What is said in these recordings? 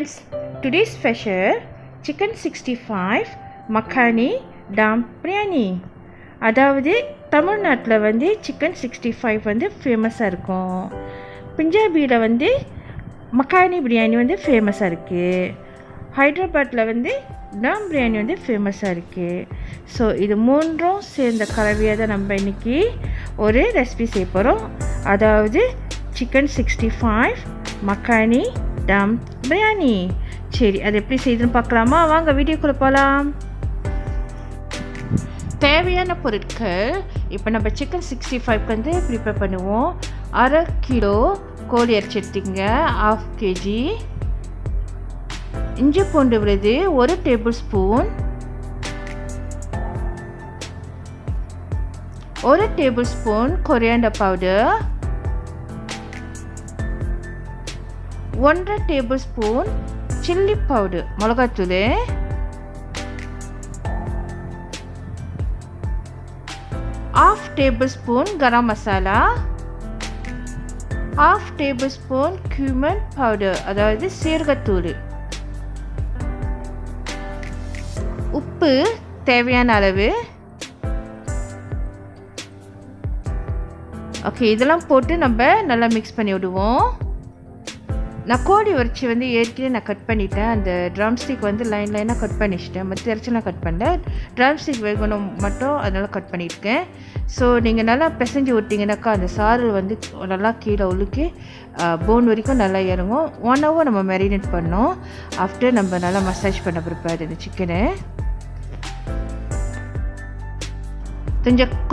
friends, today's special chicken 65 Makani Dum Briyani. அதாவது தமிழ்நாட்டில் வந்து சிக்கன் 65 வந்து ஃபேமஸாக இருக்கும். பஞ்சாபியில் வந்து மக்கானி பிரியாணி வந்து ஃபேமஸாக இருக்குது. ஹைதராபாத்தில் வந்து டம் பிரியாணி வந்து ஃபேமஸாக இருக்குது. ஸோ இது மூன்றும் சேர்ந்த கலவையாக தான் நம்ம இன்றைக்கி ஒரு ரெசிபி செய்ய போகிறோம். அதாவது சிக்கன் 65 மக்கானி டம் பிரியாணி. சரி, அது எப்படி செய்யுதுன்னு பார்க்கலாமா? வாங்க வீடியோக்குள்ளே போகலாம். தேவையான பொருட்கள் இப்போ நம்ம சிக்கன் 65 வந்து ப்ரிப்பேர் பண்ணுவோம். 1/2 கிலோ கோழி இறைச்சி எடுத்துங்க, 1/2 kg இஞ்சி பூண்டு விழுது 1 tablespoon, 1 tablespoon coriander powder, 1/2 tablespoon chilli powder மிளகாத்தூள், 1/2 tablespoon garam masala, 1/2 tablespoon cumin powder அதாவது சீரகத்தூள், உப்பு தேவையான அளவு. ஓகே, இதெல்லாம் போட்டு நம்ம நல்லா மிக்ஸ் பண்ணி விடுவோம். நான் கோழி இறைச்சி வந்து ஏற்கனவே நான் கட் பண்ணிட்டேன். அந்த ட்ரம் ஸ்டிக் வந்து லைனாக கட் பண்ணிச்சிட்டேன். மற்ற இறைச்சிலாம் கட் பண்ணல, ட்ரம் ஸ்டிக் வேகணும் மட்டும் அதனால் கட் பண்ணியிருக்கேன். ஸோ நீங்கள் நல்லா பிசைஞ்சு விட்டிங்கனாக்கா அந்த சாறு வந்து நல்லா கீழே உழுக்கி போன் வரைக்கும் நல்லா இறங்கும். 1 hour நம்ம மேரினேட் பண்ணோம். ஆஃப்டர் நம்ம நல்லா மசாஜ் பண்ண ப்ரிப்பேர் இந்த சிக்கனை.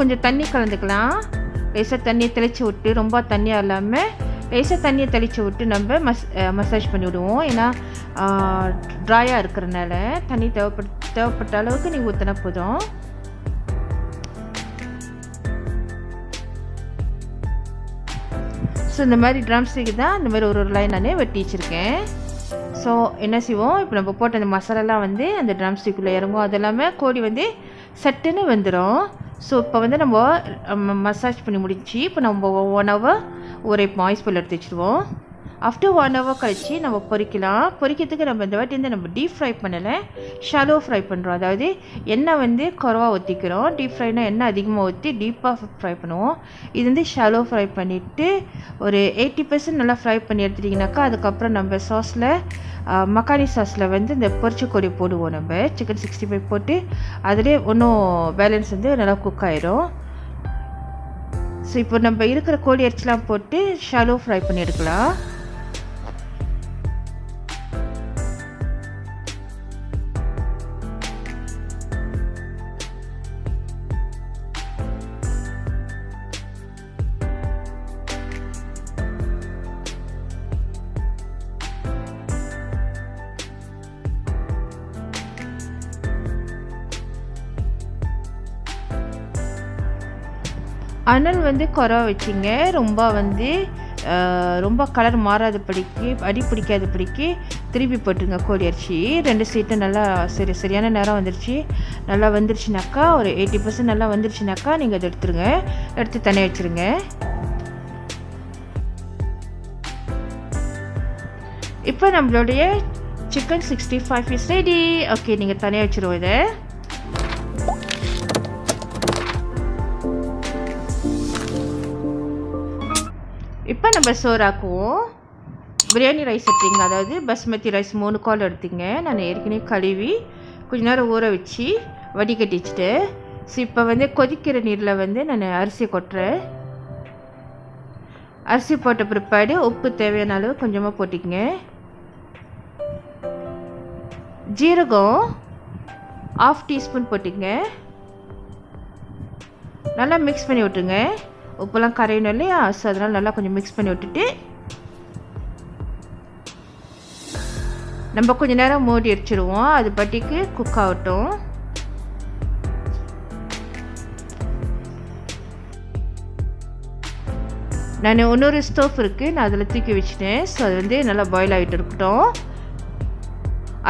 கொஞ்சம் தண்ணி கலந்துக்கலாம். லேசாக தண்ணியை தெளித்து விட்டு, ரொம்ப தண்ணியாக இல்லாமல் லேசாக தண்ணியை தெளித்து விட்டு நம்ம மசாஜ் பண்ணி விடுவோம். ஏன்னா ட்ராயாக இருக்கிறனால தண்ணி தேவைப்பட்ட அளவுக்கு நீங்கள் ஊற்றினா போதும். ஸோ இந்த மாதிரி ட்ரம் ஸ்டிக் தான் இந்த மாதிரி ஒரு லைன் நான் வெட்டி வச்சுருக்கேன். ஸோ என்ன செய்வோம், இப்போ நம்ம போட்ட அந்த மசாலாலாம் வந்து அந்த ட்ரம் ஸ்டிக்குள்ளே இறங்கும். அது இல்லாமல் கோழி வந்து சட்டுன்னு வந்துடும். ஸோ இப்போ வந்து நம்ம மசாஜ் பண்ணி முடிச்சு இப்போ நம்ம 1 hour ஒரு மாய்ஸ் பால் எடுத்து வச்சுருவோம். ஆஃப்டர் 1 hour கழிச்சு நம்ம பொரிக்கலாம். பொரிக்கிறதுக்கு நம்ம இந்த வாட்டி வந்து நம்ம டீப் ஃப்ரை பண்ணலை, ஷாலோ ஃப்ரை பண்ணுறோம். அதாவது எண்ணெய் வந்து குறவாக ஊற்றிக்கிறோம். டீப் ஃப்ரைனா எண்ணெய் அதிகமாக ஊற்றி டீப்பாக ஃப்ரை பண்ணுவோம். இது வந்து ஷாலோ ஃப்ரை பண்ணிவிட்டு ஒரு 80% நல்லா ஃப்ரை பண்ணி எடுத்துட்டிங்கனாக்கா அதுக்கப்புறம் நம்ம சாஸில் மக்கானி சாஸில் வந்து இந்த பொரிச்ச கோழி போடுவோம். நம்ம சிக்கன் 65 போட்டு அதிலே ஒன்றும் பேலன்ஸ் வந்து நல்லா குக் ஆயிரும். ஸோ இப்போ நம்ம இருக்கிற கோழி இறைச்சிலாம் போட்டு ஷாலோ ஃப்ரை பண்ணி எடுக்கலாம். அனல் வந்து குறவா வச்சிங்க. ரொம்ப கலர் மாறாதபடிக்கு, அடி பிடிக்காதபடிக்கு திருப்பி போட்டுருங்க கோழி அரிசி. 2 சைட்டும் நல்லா சரியான நேரம் வந்துருச்சு. நல்லா வந்துருச்சுனாக்கா ஒரு 80% நல்லா வந்துருச்சுனாக்கா நீங்கள் அதை எடுத்துருங்க. எடுத்து தனியாக வச்சுருங்க. இப்போ நம்மளுடைய சிக்கன் 65 இஸ் ரெடி. ஓகே, நீங்கள் தனியாக வச்சுருவோம். இதை இப்போ நம்ம சோறாக்குவோம். பிரியாணி ரைஸ் எடுத்தீங்க, அதாவது பஸ்மதி ரைஸ் 3 கால் எடுத்தீங்க. நான் ஏற்கனவே கழுவி கொஞ்ச நேரம் ஊற வச்சு வடிகட்டி வச்சுட்டேன். ஸோ இப்போ வந்து கொதிக்கிற நீரில் வந்து நான் அரிசி கொட்டுறேன். அரிசி போட்ட பிற்பாடு உப்பு தேவையான அளவு கொஞ்சமாக போட்டிக்கங்க. ஜீரகம் 1/2 டீஸ்பூன் போட்டிங்க. நல்லா மிக்ஸ் பண்ணி விட்டுருங்க. உப்புலாம் கரையணும் இல்லையா? ஸோ அதனால் நல்லா கொஞ்சம் மிக்ஸ் பண்ணி விட்டுட்டு நம்ம கொஞ்சம் நேரம் மூடி அடிச்சிடுவோம். அது பட்டிக்கு குக் ஆகட்டும். நான் இன்னொரு ஸ்டோவ் இருக்குது, நான் அதில் தூக்கி வச்சுட்டேன். ஸோ அது வந்து நல்லா பாயில் ஆகிட்டு இருக்கட்டும்.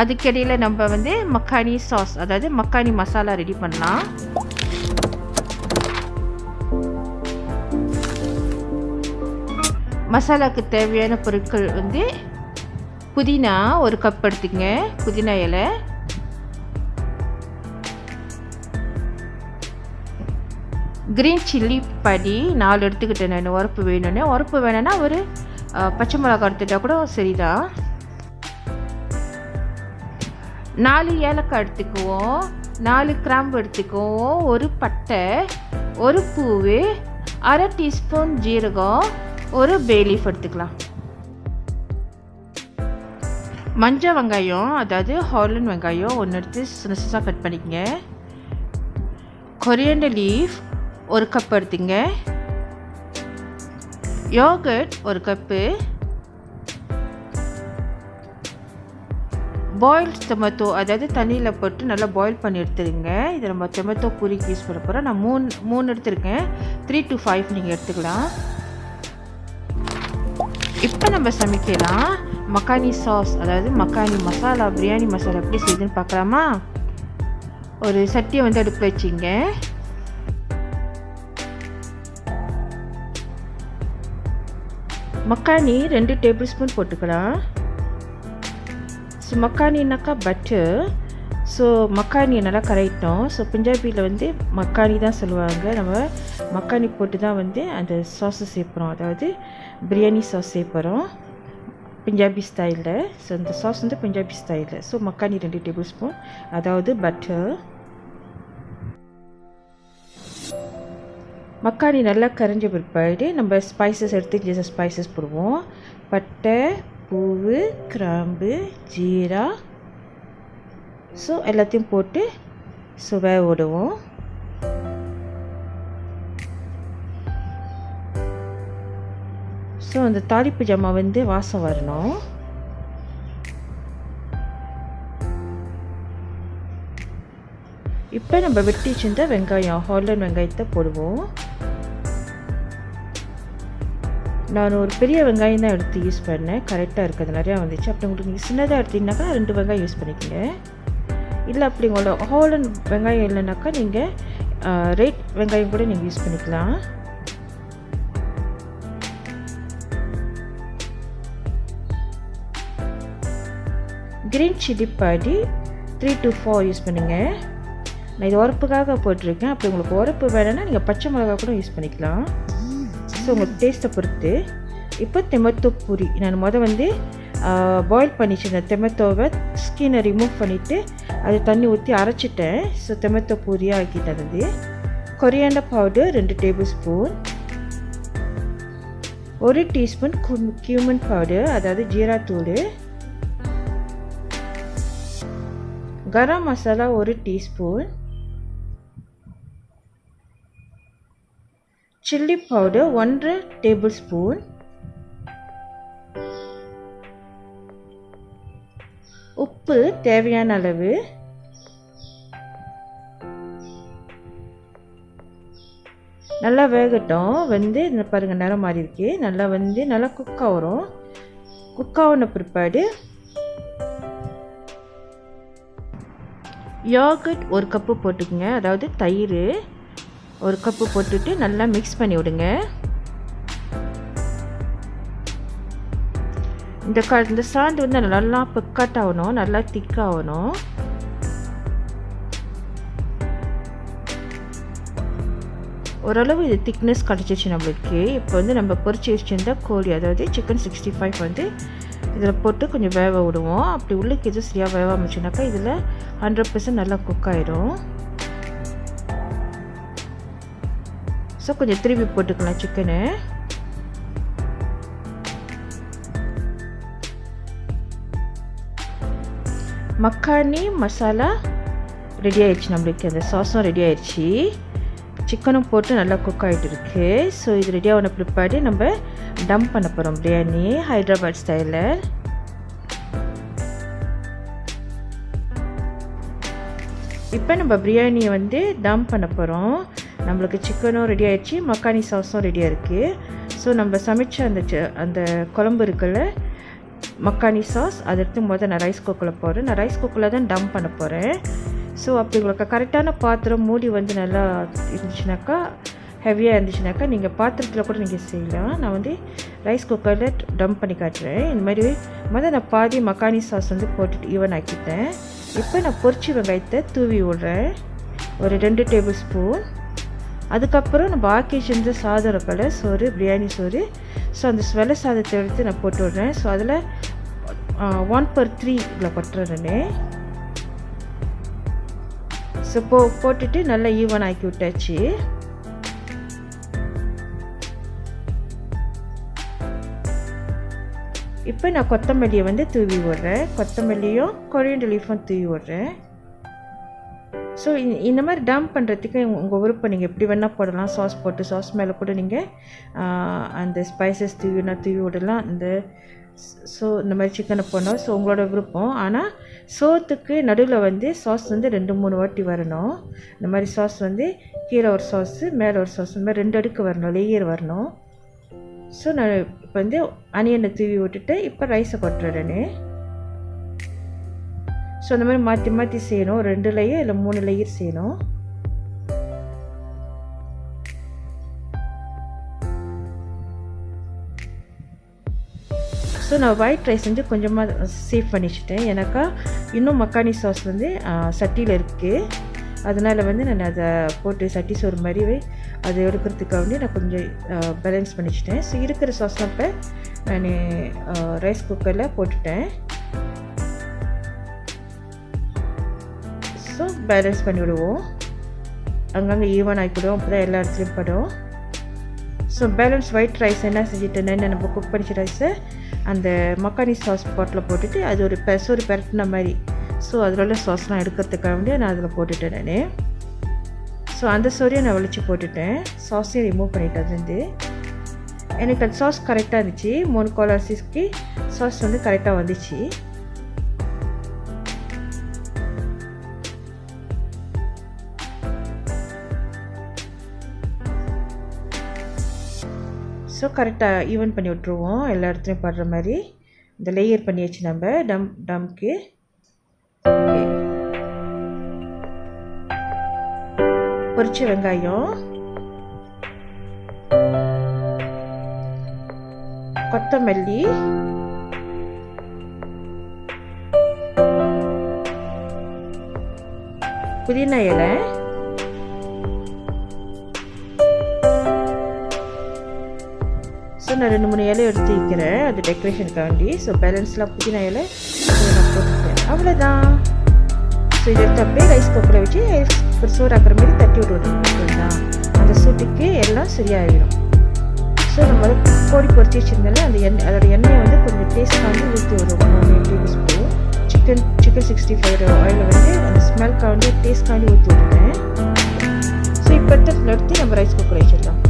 அதுக்கிடையில் நம்ம வந்து மக்கானி சாஸ், அதாவது மக்கானி மசாலா ரெடி பண்ணலாம். மசாலாக்கு தேவையான பொருட்கள் வந்து புதினா ஒரு கப் எடுத்துங்க, புதினா இலை. கிரீன் சில்லி படி 4 எடுத்துக்கிட்டேன் நான். உரப்பு வேணும்னு, உரப்பு வேணும்னா ஒரு பச்சை மிளகாய் எடுத்துட்டா கூட சரிதான். 4 ஏலக்காய் எடுத்துக்குவோம், 4 கிராம்பு எடுத்துக்குவோம், ஒரு பட்டை, ஒரு பூவு, அரை டீஸ்பூன் ஜீரகம், ஒரு பே லீஃப் எடுத்துக்கலாம். மஞ்சள் வெங்காயம், அதாவது ஹாலண்ட் வெங்காயம் 1 எடுத்து சின்னசாக கட் பண்ணிக்கங்க. கொரியாண்டர் லீஃப் 1 கப் எடுத்துங்க. Yoghurt 1 cup. பாயில்ட் டொமேட்டோ, அதாவது தண்ணியில் போட்டு நல்லா பாயில் பண்ணி எடுத்துருங்க. இது நம்ம டொமேட்டோ பூரிக்கு யூஸ் பண்ண போகிறோம். நான் 3 எடுத்துருக்கேன். 3 to 5 நீங்கள் எடுத்துக்கலாம். இப்போ நம்ம சமைக்கலாம். மக்கானி சாஸ், அதாவது மக்கானி மசாலா, பிரியாணி மசாலா எப்படி செய்யுதுன்னு பார்க்கலாமா? ஒரு சட்டியை வந்து அடுப்பில் வச்சிங்க. மக்கானி 2 டேபிள் ஸ்பூன் போட்டுக்கலாம். ஸோ மக்கானின்னாக்கா பட்டர். ஸோ மக்கானியை நல்லா கரையிட்டோம். ஸோ பஞ்சாபியில் வந்து மக்கானி தான் சொல்லுவாங்க. நம்ம மக்கானி போட்டு தான் வந்து அந்த சாஸை சேர்ப்புறோம், அதாவது பிரியாணி சாஸ் சேர்ப்புறோம் பஞ்சாபி ஸ்டைலில். ஸோ இந்த சாஸ் வந்து பஞ்சாபி ஸ்டைலில். ஸோ மக்கானி 2 டேபிள் ஸ்பூன், அதாவது பட்டர். மக்கானி நல்லா கரைஞ்ச பிற்பாடு நம்ம ஸ்பைசஸ் எடுத்து ஸ்பைசஸ் போடுவோம். பட்டை, பூவு, கிராம்பு, ஜீரா. ஸோ எல்லாத்தையும் போட்டு வேக விடுவோம். ஸோ அந்த தாளிப்பு ஜாமான் வந்து வாசம் வரணும். இப்போ நம்ம வெட்டி வச்சிருந்த வெங்காயம், ஹாலண்ட் வெங்காயத்தை போடுவோம். நான் ஒரு பெரிய வெங்காயம் தான் எடுத்து யூஸ் பண்ணேன், கரெக்டாக இருக்குது, நிறையா வந்துச்சு. அப்படி உங்களுக்கு நீங்கள் சின்னதாக எடுத்தீங்கன்னாக்கா 2 வெங்காயம் யூஸ் பண்ணிக்கோங்க. இல்லை அப்படி உங்களோட ஹாலண்ட் வெங்காயம் இல்லைனாக்கா நீங்கள் ரெட் வெங்காயம் கூட நீங்கள் யூஸ் பண்ணிக்கலாம். Green chilli powder 3 to 4 use பண்ணுங்கள். நான் இது உரப்புக்காக போட்டிருக்கேன். அப்படி உங்களுக்கு உரப்பு வேணும்னா நீங்கள் பச்சை மிளகாய் கூட யூஸ் பண்ணிக்கலாம். ஸோ உங்களுக்கு டேஸ்ட்டை பொறுத்து. இப்போ டொமேட்டோ பூரி நான் வந்து பாயில் பண்ணிச்சிருந்தேன். டொமேட்டோவை ஸ்கினை ரிமூவ் பண்ணிவிட்டு அது தண்ணி ஊற்றி அரைச்சிட்டேன். ஸோ டொமேட்டோ பூரியாக ஆக்கிட்டேன். அது coriander powder 2 tablespoon, 1 teaspoon cumin powder, அதாவது ஜீரா தூள், garam masala 1 teaspoon, chilli powder 1 tablespoon, உப்பு தேவையான அளவு, நல்லா வேகட்டும். இந்த பாருங்கள் நிறம் மாறி இருக்கு. நல்லா குக் ஆகிறோம். குக் ஆகின பிற்பாடு யோகர்ட் 1 கப்பு போட்டுக்கோங்க, அதாவது தயிர் 1 கப்பு போட்டுட்டு நல்லா மிக்ஸ் பண்ணி விடுங்க. இந்த சாந்து வந்து நல்லா பிக்கட் ஆகணும், நல்லா திக்காகணும். ஓரளவு இது திக்னஸ் கிடச்சிச்சு நம்மளுக்கு. இப்போ வந்து நம்ம பொரிச்சு வச்சுருந்த கோழி, அதாவது சிக்கன் 65 வந்து இதில் போட்டு கொஞ்சம் வேக விடுவோம். அப்படி உள்ளுக்கு எதுவும் சரியாக வேக ஆரம்பிச்சுனாக்கா இதில் 100% நல்லா குக் ஆகிடும். ஸோ கொஞ்சம் திருப்பி போட்டுக்கலாம் சிக்கனு. மக்கானி மசாலா ரெடி ஆயிடுச்சு நம்மளுக்கு. அந்த சாஸும் ரெடி ஆயிடுச்சு. சிக்கனும் போட்டு நல்லா குக் ஆகிட்டு இருக்கு. ஸோ இது ரெடியாக ப்ரிப்பேர்டு நம்ம டம்ப் பண்ண போகிறோம் பிரியாணி ஹைதராபாத் ஸ்டைலில். இப்போ நம்ம பிரியாணியை வந்து டம்ப் பண்ண போகிறோம். நம்மளுக்கு சிக்கனும் ரெடி ஆகிடுச்சு, மக்கானி சாஸும் ரெடியாக இருக்குது. ஸோ நம்ம சமைச்ச அந்த குழம்பு இருக்குல்ல, மக்கானி சாஸ், அதை எடுத்து நான் ரைஸ் குக்கரில் போடுறேன். நான் ரைஸ் குக்கரில் தான் டம்ப் பண்ண போகிறேன். ஸோ அப்படி உங்களுக்கு கரெக்டான பாத்திரம் மூடி வந்து நல்லா இருந்துச்சுனாக்கா, ஹெவியாக இருந்துச்சுனாக்கா நீங்கள் பாத்திரத்தில் கூட நீங்கள் செய்யலாம். நான் வந்து ரைஸ் குக்கரில் டம்ப் பண்ணி காட்டுறேன். இந்த மாதிரி முதல்ல நான் பாதி மக்கானி சாஸ் வந்து போட்டுட்டு ஈவன் ஆக்கிட்டேன். இப்போ நான் பொரிச்சி வெங்காயத்தை தூவி விடுறேன், ஒரு 2 டேபிள் ஸ்பூன். அதுக்கப்புறம் நம்ம ஆக்கி செஞ்ச சாதம் இருக்கல, சோறு, பிரியாணி சோறு. ஸோ அந்த வெள்ளை சாதத்தை எடுத்து நான் போட்டு விட்றேன். ஸோ அதில் 1/3 இதில் கொட்டுறேன் நான். ஸோ போட்டுட்டு நல்லா ஈவன் ஆக்கி விட்டாச்சு. இப்போ நான் கொத்தமல்லியை வந்து தூவி விடுறேன், கொத்தமல்லியும் கொரியண்டர் லீஃபும் தூவி விடுறேன். ஸோ இந்த மாதிரி டம்ப் பண்ணுறதுக்கு உங்கள் விருப்பம், நீங்கள் எப்படி வேணால் போடலாம். சாஸ் போட்டு சாஸ் மேலே கூட நீங்கள் அந்த ஸ்பைசஸ் தூவி விடலாம். ஸோ இந்த மாதிரி சிக்கனை போடணும். ஸோ உங்களோட விருப்பம். ஆனால் சோத்துக்கு நடுவில் வந்து சாஸ் வந்து 2-3 வாட்டி வரணும். இந்த மாதிரி சாஸ் வந்து கீழே ஒரு சாஸு மேலே ஒரு சாஸ், இந்த மாதிரி 2 அடுக்கு வரணும், லேயர் வரணும். ஸோ நான் இப்போ வந்து அனியனை தூவி விட்டுட்டு இப்போ ரைஸை கொட்டுறேன். ஸோ அந்த மாதிரி மாற்றி மாற்றி செய்யணும். 2 லேயர் இல்லை 3 லேயர் செய்யணும். ஸோ நான் ஒயிட் ரைஸ் வந்து கொஞ்சமாக சேவ் பண்ணி வச்சுட்டேன். எனக்கா இன்னும் மக்கானி சாஸ் வந்து சட்டியில் இருக்குது. அதனால் வந்து நான் அதை போட்டு சட்டி சோறு மாதிரி அதை எடுக்கிறதுக்காக வந்து நான் கொஞ்சம் பேலன்ஸ் பண்ணி வச்சுட்டேன். ஸோ இருக்கிற சாஸ்லாம் இப்போ நான் ரைஸ் குக்கரில் போட்டுட்டேன். ஸோ பேலன்ஸ் பண்ணி விடுவோம், அங்கங்கே ஈவன் ஆகிவிடுவோம், அப்போ தான் எல்லா இடத்துலையும் படும். ஸோ பேலன்ஸ் ஒயிட் ரைஸ் என்ன செஞ்சுட்டேன்னு நம்ம குக் பண்ணிச்ச ரைஸை அந்த மக்கானி சாஸ் பாட்டில் போட்டுட்டு அது ஒரு சோறு பெரட்டின மாதிரி. ஸோ அதில் உள்ள சாஸ்லாம் எடுக்கிறதுக்காக வேண்டிய நான் அதில் போட்டுட்டேன் நான். ஸோ அந்த சோறையும் நான் வலிச்சு போட்டுட்டேன், சாஸையும் ரிமூவ் பண்ணிட்டேன். அது வந்து எனக்கு அந்த சாஸ் கரெக்டாக இருந்துச்சு. 3 கோலா அரிசிக்கு சாஸ் வந்து கரெக்டாக வந்துச்சு. ஸோ கரெக்டாக ஈவன் பண்ணி விட்ருவோம், எல்லா இடத்துலையும் படுற மாதிரி. இந்த லேயர் பண்ணியாச்சு நம்ம டம்க்கு. பொரிச்ச வெங்காயம், கொத்தமல்லி, புதினா இலை, ஸோ நான் 2-3 இலை எடுத்து வைக்கிறேன் அது டெக்கரேஷனுக்காண்டி. ஸோ பேலன்ஸ்லாம் புதினா இலை நான் போட்டுக்கிறேன், அவ்வளோதான். ஸோ இதை எடுத்து அப்படியே ரைஸ் குக்கரை வச்சு ஒரு சோறு ஆக்கிற மாதிரி தட்டி விட்டுவிடுறோம் தான். அந்த சூட்டுக்கு எல்லாம் சரியாகிடும். ஸோ நம்ம கோழி பொரிச்சு வச்சுருந்தால அந்த அதோட எண்ணெயை வந்து கொஞ்சம் டேஸ்ட்டாக ஊற்றி விடுவோம். 1 டேபிள் ஸ்பூன் சிக்கன் 65 ஆயிலில் வந்து அந்த ஸ்மெல்காண்டி டேஸ்ட்காண்டி ஊற்றி விட்டுட்டேன். ஸோ இப்போ எடுத்து நம்ம ரைஸ் குக்கரை வச்சிடலாம்.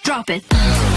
Drop it.